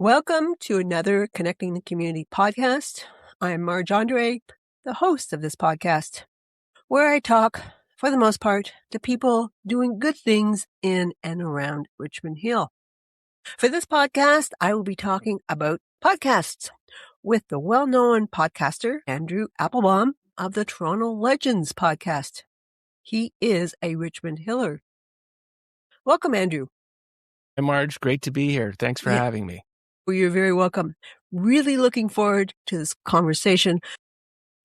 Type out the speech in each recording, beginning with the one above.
Welcome to another Connecting the Community podcast. I'm Marge Andre, the host of this podcast, where I talk, for the most part, to people doing good things in and around Richmond Hill. For this podcast, I will be talking about podcasts with the well-known podcaster Andrew Applebaum of the Toronto Legends podcast. He is a Richmond Hiller. Welcome, Andrew. Hi, Marge. Great to be here. Thanks for having me. Well, you're very welcome. Really looking forward to this conversation.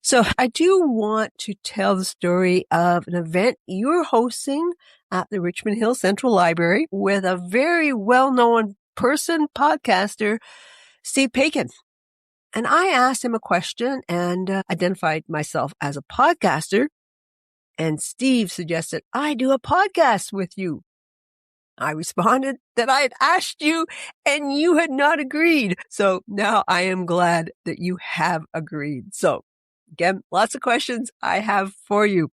So I do want to tell the story of an event you're hosting at the Richmond Hill Central Library with a very well-known podcaster, Steve Paikin. And I asked him a question and identified myself as a podcaster. And Steve suggested I do a podcast with you. I responded that I had asked you and you had not agreed. So now I am glad that you have agreed. So again, lots of questions I have for you.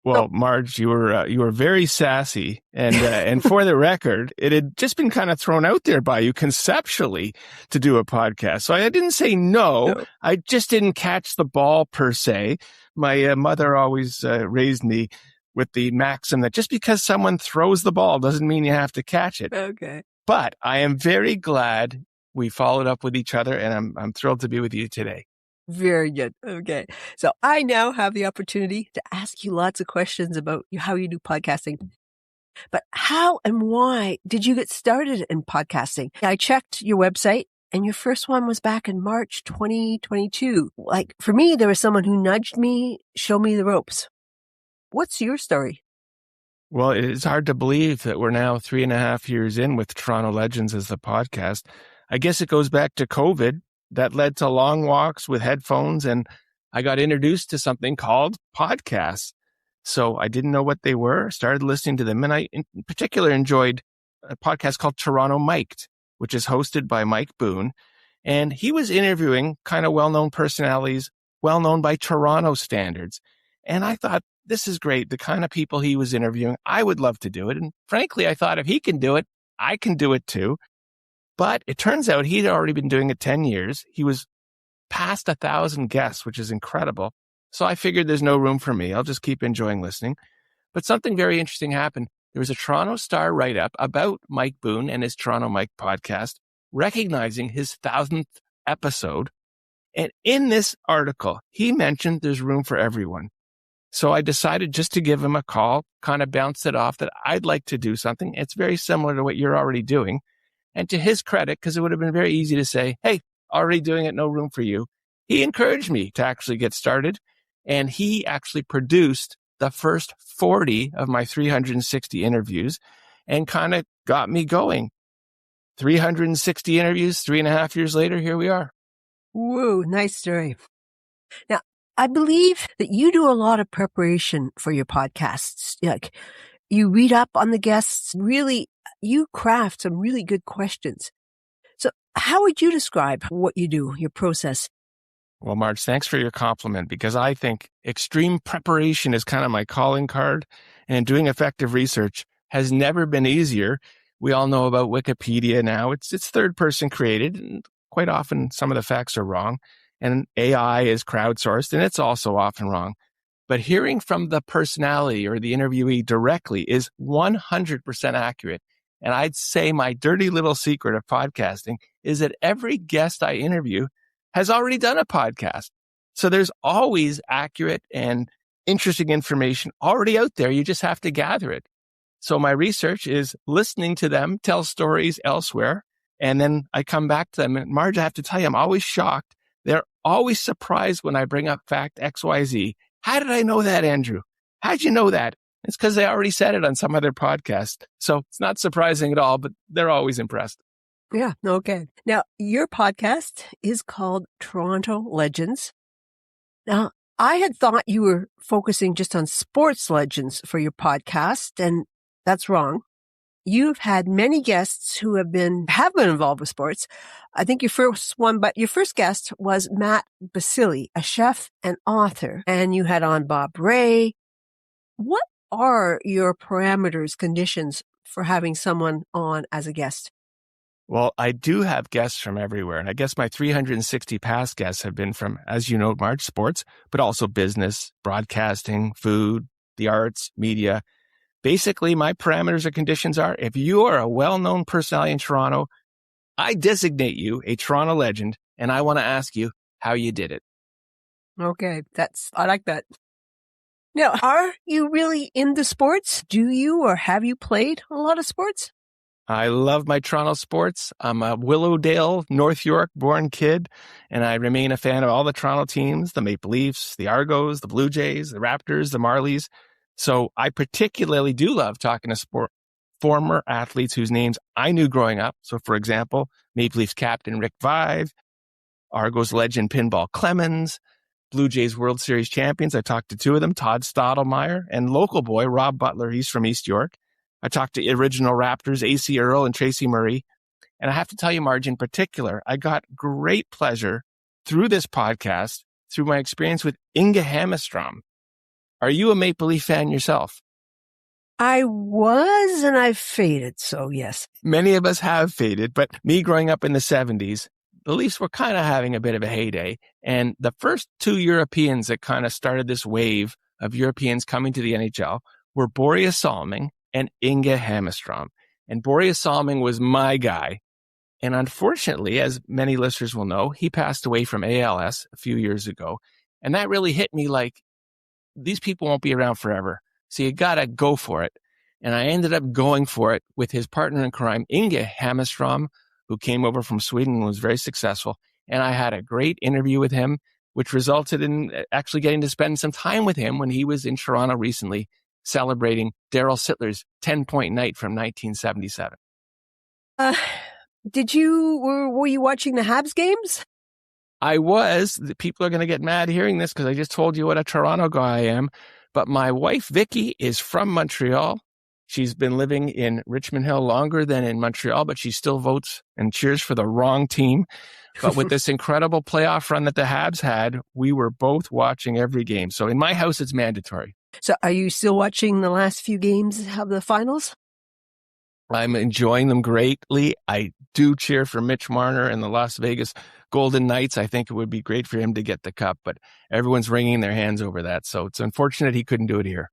Well, Marge, you were very sassy, and for the record, it had just been kind of thrown out there by you conceptually to do a podcast. So I didn't say no. I just didn't catch the ball per se. My mother always raised me with the maxim that just because someone throws the ball doesn't mean you have to catch it. Okay. But I am very glad we followed up with each other, and I'm thrilled to be with you today. Very good. Okay. So I now have the opportunity to ask you lots of questions about how you do podcasting. But how and why did you get started in podcasting? I checked your website and your first one was back in March 2022. Like for me, there was someone who nudged me, showed me the ropes. What's your story? Well, it's hard to believe that we're now 3.5 years in with Toronto Legends as the podcast. I guess it goes back to COVID. That led to long walks with headphones, and I got introduced to something called podcasts. So I didn't know what they were, started listening to them, and I in particular enjoyed a podcast called Toronto Mic'd, which is hosted by Mike Boone. And he was interviewing kind of well-known personalities, well-known by Toronto standards. And I thought, this is great. The kind of people he was interviewing, I would love to do it. And frankly, I thought if he can do it, I can do it too. But it turns out he'd already been doing it 10 years. He was past 1,000 guests, which is incredible. So I figured there's no room for me. I'll just keep enjoying listening. But something very interesting happened. There was a Toronto Star write-up about Mike Boone and his Toronto Mike podcast, recognizing his 1,000th episode. And in this article, he mentioned there's room for everyone. So I decided just to give him a call, kind of bounce it off that I'd like to do something. It's very similar to what you're already doing. And to his credit, because it would have been very easy to say, hey, already doing it, no room for you. He encouraged me to actually get started. And he actually produced the first 40 of my 360 interviews and kind of got me going. 360 interviews, 3.5 years later, here we are. Whoa, nice story. Now, I believe that you do a lot of preparation for your podcasts. Like you read up on the guests, really, you craft some really good questions. So how would you describe what you do, your process? Well, Marge, thanks for your compliment, because I think extreme preparation is kind of my calling card, and doing effective research has never been easier. We all know about Wikipedia now. It's third person created, and quite often some of the facts are wrong. And AI is crowdsourced, and it's also often wrong. But hearing from the personality or the interviewee directly is 100% accurate. And I'd say my dirty little secret of podcasting is that every guest I interview has already done a podcast. So there's always accurate and interesting information already out there. You just have to gather it. So my research is listening to them tell stories elsewhere. And then I come back to them. And Marge, I have to tell you, I'm always shocked. They're always surprised when I bring up fact XYZ. How did I know that, Andrew? How'd you know that? It's because they already said it on some other podcast. So it's not surprising at all, but they're always impressed. Yeah, okay. Now, your podcast is called Toronto Legends. Now, I had thought you were focusing just on sports legends for your podcast, and that's wrong. You've had many guests who have been involved with sports. I think your first guest was Matt Basili, a chef and author, and you had on Bob Ray. What are your parameters, conditions for having someone on as a guest? Well, I do have guests from everywhere. And I guess my 360 past guests have been from, as you know, Marge, sports, but also business, broadcasting, food, the arts, media. Basically, my parameters or conditions are if you are a well-known personality in Toronto, I designate you a Toronto legend, and I want to ask you how you did it. Okay, I like that. Now, are you really into sports? Do you or have you played a lot of sports? I love my Toronto sports. I'm a Willowdale, North York born kid, and I remain a fan of all the Toronto teams, the Maple Leafs, the Argos, the Blue Jays, the Raptors, the Marlies. So I particularly do love talking to former athletes whose names I knew growing up. So, for example, Maple Leafs captain Rick Vaive, Argos legend Pinball Clemens, Blue Jays World Series champions. I talked to two of them, Todd Stottlemyre and local boy Rob Butler. He's from East York. I talked to original Raptors, A.C. Earl and Tracy Murray. And I have to tell you, Marge, in particular, I got great pleasure through this podcast, through my experience with Inge Hammerstrom. Are you a Maple Leaf fan yourself? I was, and I've faded, so yes. Many of us have faded, but me growing up in the 70s, the Leafs were kind of having a bit of a heyday. And the first two Europeans that kind of started this wave of Europeans coming to the NHL were Boreas Salming and Inge Hammerstrom. And Boreas Salming was my guy. And unfortunately, as many listeners will know, he passed away from ALS a few years ago. And that really hit me like, these people won't be around forever. So you got to go for it. And I ended up going for it with his partner in crime, Inge Hammerstrom, who came over from Sweden and was very successful. And I had a great interview with him, which resulted in actually getting to spend some time with him when he was in Toronto recently, celebrating Daryl Sittler's 10-point night from 1977. Were you watching the Habs games? I was. The people are going to get mad hearing this because I just told you what a Toronto guy I am. But my wife, Vicky, is from Montreal. She's been living in Richmond Hill longer than in Montreal, but she still votes and cheers for the wrong team. But with this incredible playoff run that the Habs had, we were both watching every game. So in my house, it's mandatory. So are you still watching the last few games of the finals? I'm enjoying them greatly. I do cheer for Mitch Marner and the Las Vegas Golden Knights. I think it would be great for him to get the cup, but everyone's wringing their hands over that. So it's unfortunate he couldn't do it here.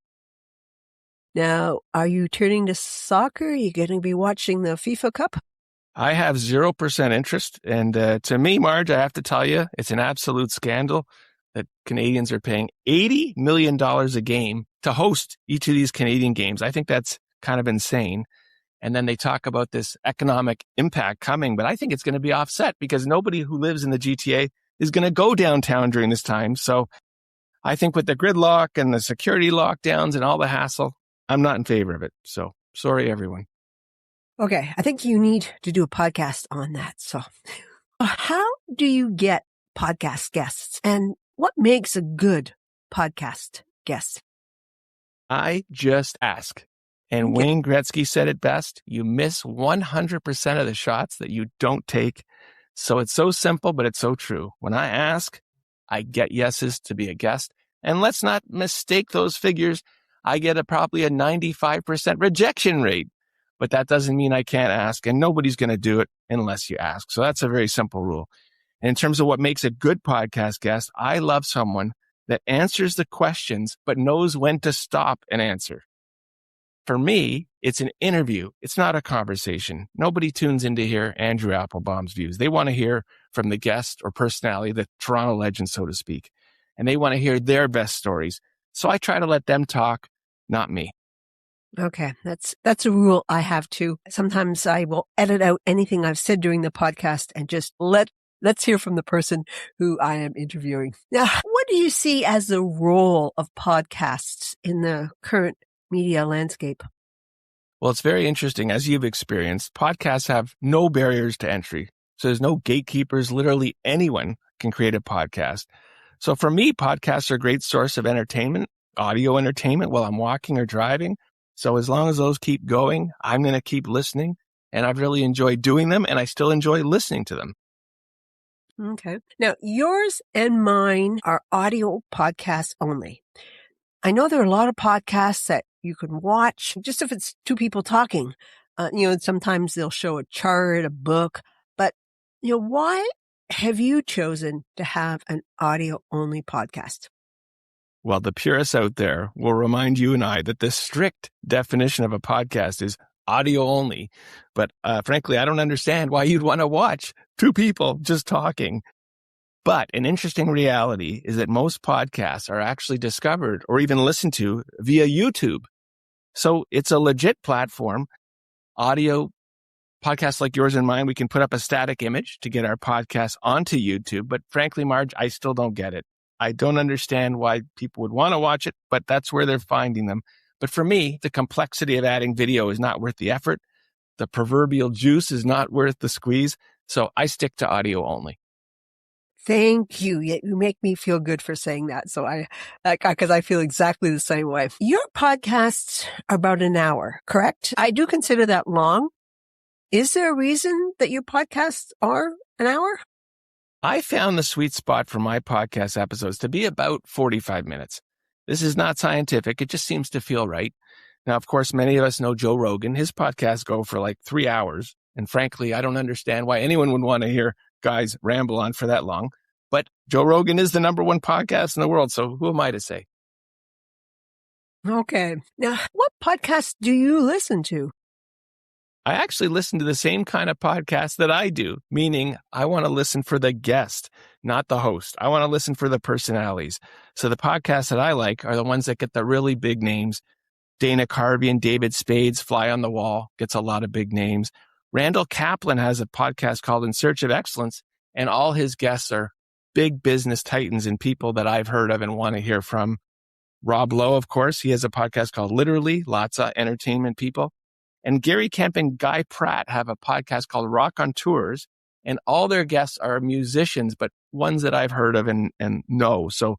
Now, are you turning to soccer? Are you going to be watching the FIFA Cup? I have 0% interest. And to me, Marge, I have to tell you, it's an absolute scandal that Canadians are paying $80 million a game to host each of these Canadian games. I think that's kind of insane. And then they talk about this economic impact coming, but I think it's going to be offset because nobody who lives in the GTA is going to go downtown during this time. So I think with the gridlock and the security lockdowns and all the hassle, I'm not in favor of it. So sorry, everyone. Okay. I think you need to do a podcast on that. So how do you get podcast guests and what makes a good podcast guest? I just ask. And Wayne Gretzky said it best, you miss 100% of the shots that you don't take. So it's so simple, but it's so true. When I ask, I get yeses to be a guest. And let's not mistake those figures. I get probably a 95% rejection rate. But that doesn't mean I can't ask, and nobody's going to do it unless you ask. So that's a very simple rule. And in terms of what makes a good podcast guest, I love someone that answers the questions, but knows when to stop and answer. For me, it's an interview. It's not a conversation. Nobody tunes in to hear Andrew Applebaum's views. They want to hear from the guest or personality, the Toronto legend, so to speak. And they want to hear their best stories. So I try to let them talk, not me. Okay. That's a rule I have too. Sometimes I will edit out anything I've said during the podcast and just let's hear from the person who I am interviewing. Now, what do you see as the role of podcasts in the current media landscape? Well, it's very interesting. As you've experienced, podcasts have no barriers to entry. So there's no gatekeepers. Literally anyone can create a podcast. So for me, podcasts are a great source of entertainment, audio entertainment while I'm walking or driving. So as long as those keep going, I'm going to keep listening. And I've really enjoyed doing them, and I still enjoy listening to them. Okay. Now, yours and mine are audio podcasts only. I know there are a lot of podcasts that you can watch just if it's two people talking. Sometimes they'll show a chart, a book, but, why have you chosen to have an audio-only podcast? Well, the purists out there will remind you and I that the strict definition of a podcast is audio only. But frankly, I don't understand why you'd want to watch two people just talking. But an interesting reality is that most podcasts are actually discovered or even listened to via YouTube. So it's a legit platform. Audio podcasts like yours and mine, we can put up a static image to get our podcast onto YouTube. But frankly, Marge, I still don't get it. I don't understand why people would want to watch it, but that's where they're finding them. But for me, the complexity of adding video is not worth the effort. The proverbial juice is not worth the squeeze. So I stick to audio only. Thank you. You make me feel good for saying that. So because I feel exactly the same way. Your podcasts are about an hour, correct? I do consider that long. Is there a reason that your podcasts are an hour? I found the sweet spot for my podcast episodes to be about 45 minutes. This is not scientific. It just seems to feel right. Now, of course, many of us know Joe Rogan. His podcasts go for like 3 hours. And frankly, I don't understand why anyone would want to hear guys ramble on for that long. But Joe Rogan is the number one podcast in the world. So who am I to say? Okay. Now, what podcasts do you listen to? I actually listen to the same kind of podcast that I do, meaning I want to listen for the guest, not the host. I want to listen for the personalities. So the podcasts that I like are the ones that get the really big names. Dana Carvey and David Spade's Fly on the Wall gets a lot of big names. Randall Kaplan has a podcast called In Search of Excellence, and all his guests are big business titans and people that I've heard of and want to hear from. Rob Lowe, of course, he has a podcast called Literally, lots of entertainment people. And Gary Kemp and Guy Pratt have a podcast called Rock on Tours, and all their guests are musicians, but ones that I've heard of and know. So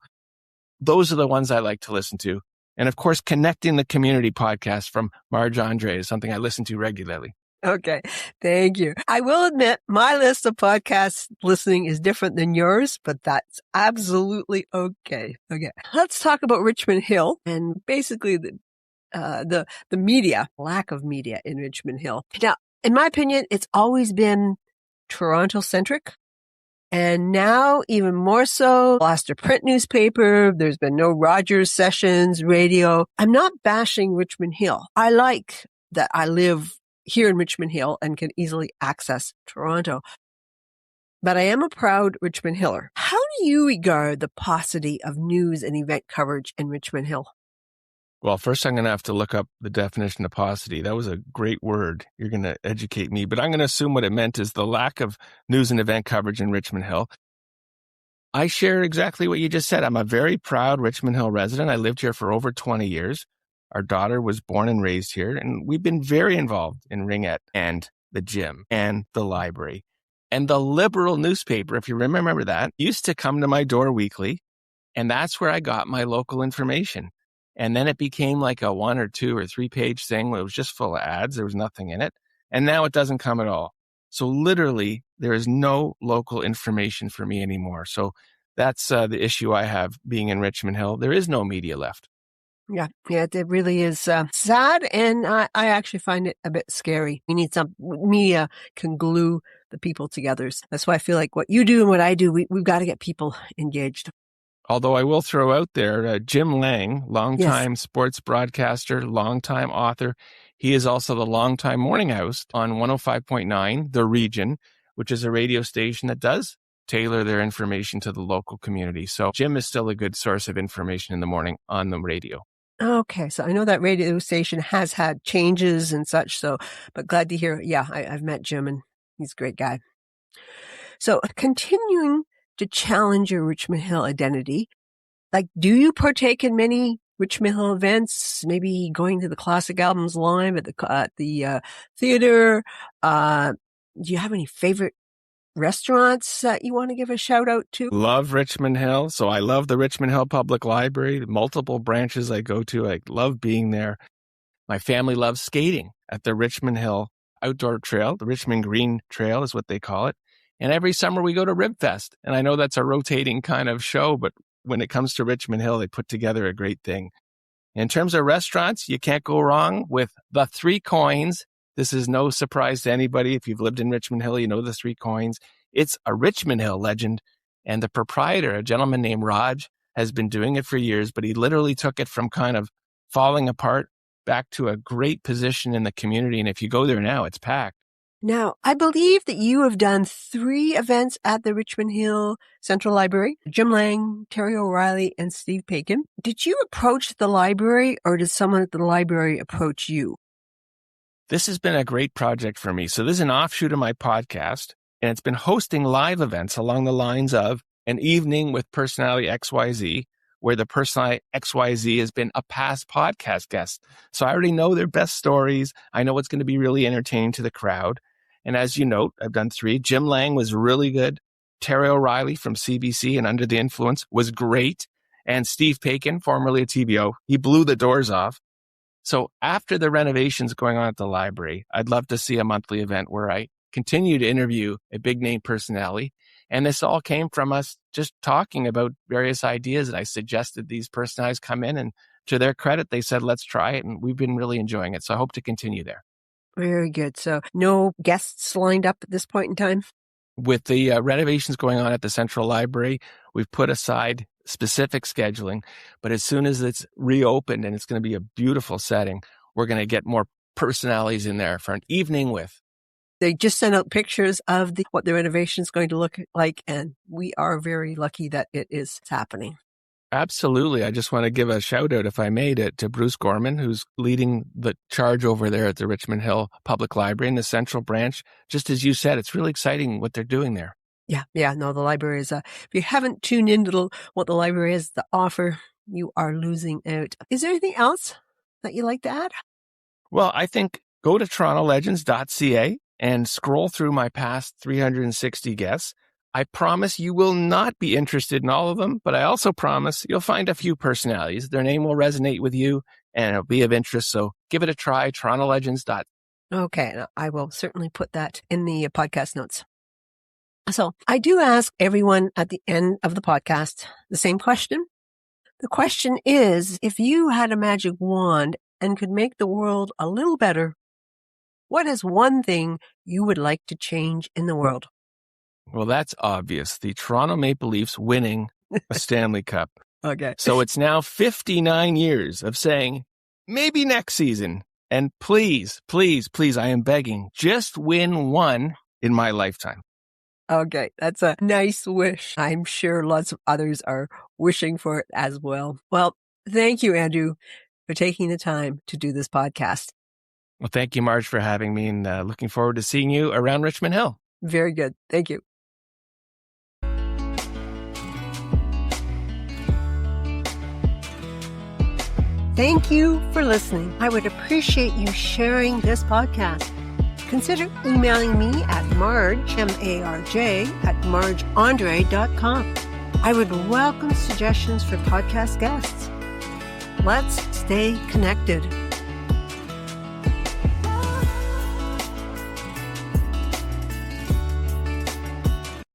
those are the ones I like to listen to. And of course, Connecting the Community podcast from Marge Andre is something I listen to regularly. Okay. Thank you. I will admit my list of podcast listening is different than yours, but that's absolutely okay. Okay. Let's talk about Richmond Hill and basically the media, lack of media in Richmond Hill. Now, in my opinion, it's always been Toronto centric. And now even more so, lost a print newspaper. There's been no Rogers sessions, radio. I'm not bashing Richmond Hill. I like that I live here in Richmond Hill and can easily access Toronto. But I am a proud Richmond Hiller. How do you regard the paucity of news and event coverage in Richmond Hill? Well, first I'm going to have to look up the definition of paucity. That was a great word. You're going to educate me, but I'm going to assume what it meant is the lack of news and event coverage in Richmond Hill. I share exactly what you just said. I'm a very proud Richmond Hill resident. I lived here for over 20 years. Our daughter was born and raised here, and we've been very involved in Ringette and the gym and the library. And the Liberal newspaper, if you remember that, used to come to my door weekly, and that's where I got my local information. And then it became like a 1 or 2 or 3 page thing where it was just full of ads. There was nothing in it. And now it doesn't come at all. So literally, there is no local information for me anymore. So that's the issue I have being in Richmond Hill. There is no media left. Yeah, it really is sad, and I actually find it a bit scary. We need some media can glue the people together. That's why I feel like what you do and what I do, we've got to get people engaged. Although I will throw out there, Jim Lang, longtime sports broadcaster, longtime author. He is also the longtime morning host on 105.9, The Region, which is a radio station that does tailor their information to the local community. So Jim is still a good source of information in the morning on the radio. Okay, so I know that radio station has had changes and such, but glad to hear. Yeah, I've met Jim and he's a great guy. So continuing to challenge your Richmond Hill identity, like, do you partake in many Richmond Hill events, maybe going to the Classic Albums Live at the theater? Do you have any favorite restaurants that you want to give a shout out to? Love Richmond Hill. So I love the Richmond Hill Public Library, multiple branches I go to. I love being there. My family loves skating at the Richmond Hill Outdoor Trail. The Richmond Green Trail is what they call it. And every summer we go to Ribfest. And I know that's a rotating kind of show, but when it comes to Richmond Hill, they put together a great thing. In terms of restaurants, you can't go wrong with the 3 Coins, This is no surprise to anybody. If you've lived in Richmond Hill, you know the Three Coins. It's a Richmond Hill legend. And the proprietor, a gentleman named Raj, has been doing it for years, but he literally took it from kind of falling apart back to a great position in the community. And if you go there now, it's packed. Now, I believe that you have done 3 events at the Richmond Hill Central Library. Jim Lang, Terry O'Reilly, and Steve Paikin. Did you approach the library or did someone at the library approach you? This has been a great project for me. So this is an offshoot of my podcast, and it's been hosting live events along the lines of an evening with Personality XYZ, where the Personality XYZ has been a past podcast guest. So I already know their best stories. I know it's going to be really entertaining to the crowd. And as you note, I've done 3. Jim Lang was really good. Terry O'Reilly from CBC and Under the Influence was great. And Steve Paikin, formerly of TBO, he blew the doors off. So after the renovations going on at the library, I'd love to see a monthly event where I continue to interview a big name personality. And this all came from us just talking about various ideas. And I suggested these personalities come in, and to their credit, they said, let's try it. And we've been really enjoying it. So I hope to continue there. Very good. So no guests lined up at this point in time? With the renovations going on at the Central Library, we've put aside specific scheduling. But as soon as it's reopened and it's going to be a beautiful setting, we're going to get more personalities in there for an evening with. They just sent out pictures of what the renovation is going to look like, and we are very lucky that it is happening. Absolutely. I just want to give a shout out, if I may, to Bruce Gorman, who's leading the charge over there at the Richmond Hill Public Library in the Central Branch. Just as you said, it's really exciting what they're doing there. Yeah. No, the library is, if you haven't tuned into what the library has to offer, you are losing out. Is there anything else that you'd like to add? Well, I think go to torontolegends.ca and scroll through my past 360 guests. I promise you will not be interested in all of them, but I also promise you'll find a few personalities. Their name will resonate with you and it'll be of interest. So give it a try, torontolegends.ca. Okay, I will certainly put that in the podcast notes. So I do ask everyone at the end of the podcast the same question. The question is, if you had a magic wand and could make the world a little better, what is one thing you would like to change in the world? Well, that's obvious. The Toronto Maple Leafs winning a Stanley Cup. Okay. So it's now 59 years of saying, maybe next season. And please, please, please, I am begging, just win one in my lifetime. Okay, that's a nice wish. I'm sure lots of others are wishing for it as well. Well, thank you, Andrew, for taking the time to do this podcast. Well, thank you, Marge, for having me, and looking forward to seeing you around Richmond Hill. Very good. Thank you. Thank you for listening. I would appreciate you sharing this podcast. Consider emailing me at Marge, M-A-R-J, at margeandre.com. I would welcome suggestions for podcast guests. Let's stay connected.